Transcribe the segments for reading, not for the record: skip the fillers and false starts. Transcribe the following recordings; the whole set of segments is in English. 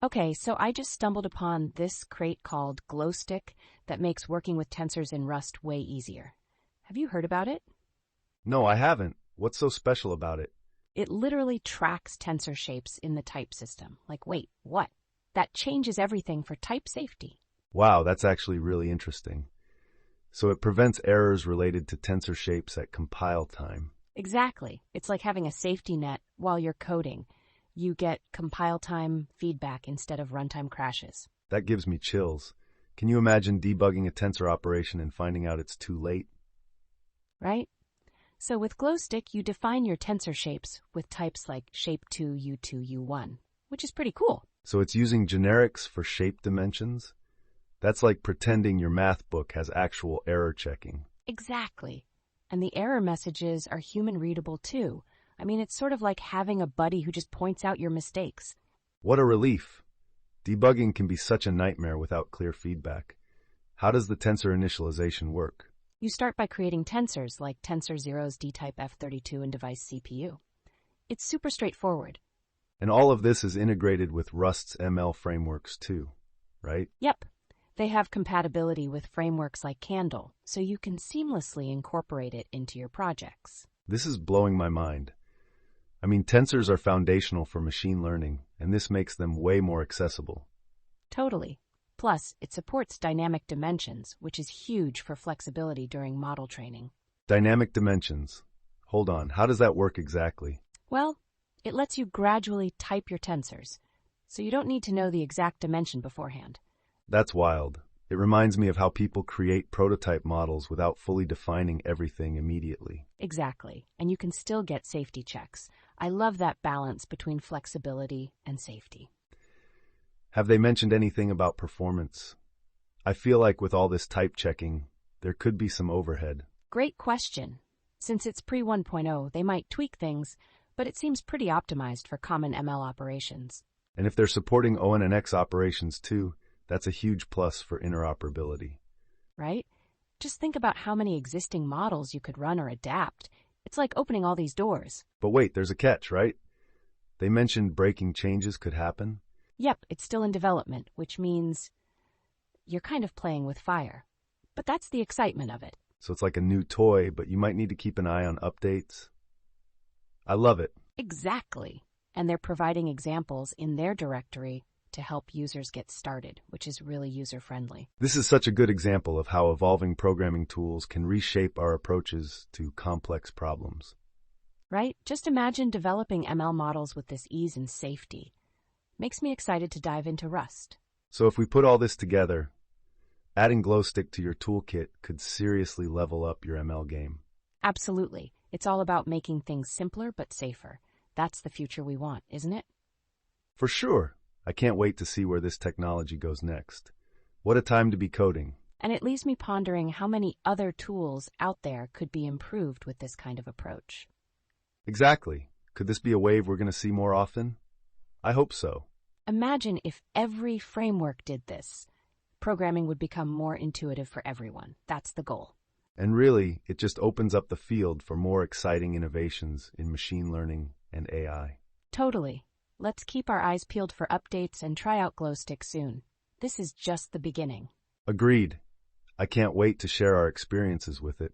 Okay, so I just stumbled upon this crate called glowstick that makes working with tensors in Rust way easier. Have you heard about it? No, I haven't. What's so special about it? It literally tracks tensor shapes in the type system. Like, wait, what? That changes everything for type safety. Wow, that's actually really interesting. So it prevents errors related to tensor shapes at compile time. Exactly. It's like having a safety net while you're coding. You get compile time feedback instead of runtime crashes. That gives me chills. Can you imagine debugging a tensor operation and finding out it's too late? Right? So with glowstick, you define your tensor shapes with types like shape2, u2, u1, which is pretty cool. So it's using generics for shape dimensions? That's like pretending your math book has actual error checking. Exactly. And the error messages are human readable too. I mean, it's sort of like having a buddy who just points out your mistakes. What a relief. Debugging can be such a nightmare without clear feedback. How does the tensor initialization work? You start by creating tensors like tensor zeros dtype f32 and device CPU. It's super straightforward. And all of this is integrated with Rust's ML frameworks too, right? Yep. They have compatibility with frameworks like Candle, so you can seamlessly incorporate it into your projects. This is blowing my mind. I mean, tensors are foundational for machine learning, and this makes them way more accessible. Totally. Plus, it supports dynamic dimensions, which is huge for flexibility during model training. Dynamic dimensions. Hold on, how does that work exactly? Well, it lets you gradually type your tensors, so you don't need to know the exact dimension beforehand. That's wild. It reminds me of how people create prototype models without fully defining everything immediately. Exactly, and you can still get safety checks. I love that balance between flexibility and safety. Have they mentioned anything about performance? I feel like with all this type checking, there could be some overhead. Great question. Since it's pre 1.0, they might tweak things, but it seems pretty optimized for common ML operations. And if they're supporting ONNX operations too, that's a huge plus for interoperability. Right? Just think about how many existing models you could run or adapt. It's like opening all these doors. But wait, there's a catch, right? They mentioned breaking changes could happen. Yep, it's still in development, which means you're kind of playing with fire. But that's the excitement of it. So it's like a new toy, but you might need to keep an eye on updates. I love it. Exactly. And they're providing examples in their directory to help users get started, which is really user-friendly. This is such a good example of how evolving programming tools can reshape our approaches to complex problems. Right? Just imagine developing ML models with this ease and safety. Makes me excited to dive into Rust. So if we put all this together, adding glowstick to your toolkit could seriously level up your ML game. Absolutely. It's all about making things simpler but safer. That's the future we want, isn't it? For sure. I can't wait to see where this technology goes next. What a time to be coding. And it leaves me pondering how many other tools out there could be improved with this kind of approach. Exactly. Could this be a wave we're going to see more often? I hope so. Imagine if every framework did this. Programming would become more intuitive for everyone. That's the goal. And really, it just opens up the field for more exciting innovations in machine learning and AI. Totally. Let's keep our eyes peeled for updates and try out glowstick soon. This is just the beginning. Agreed. I can't wait to share our experiences with it.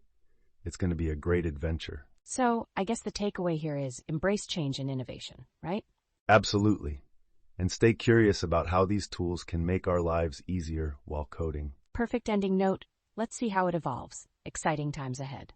It's going to be a great adventure. So, I guess the takeaway here is embrace change and innovation, right? Absolutely. And stay curious about how these tools can make our lives easier while coding. Perfect ending note. Let's see how it evolves. Exciting times ahead.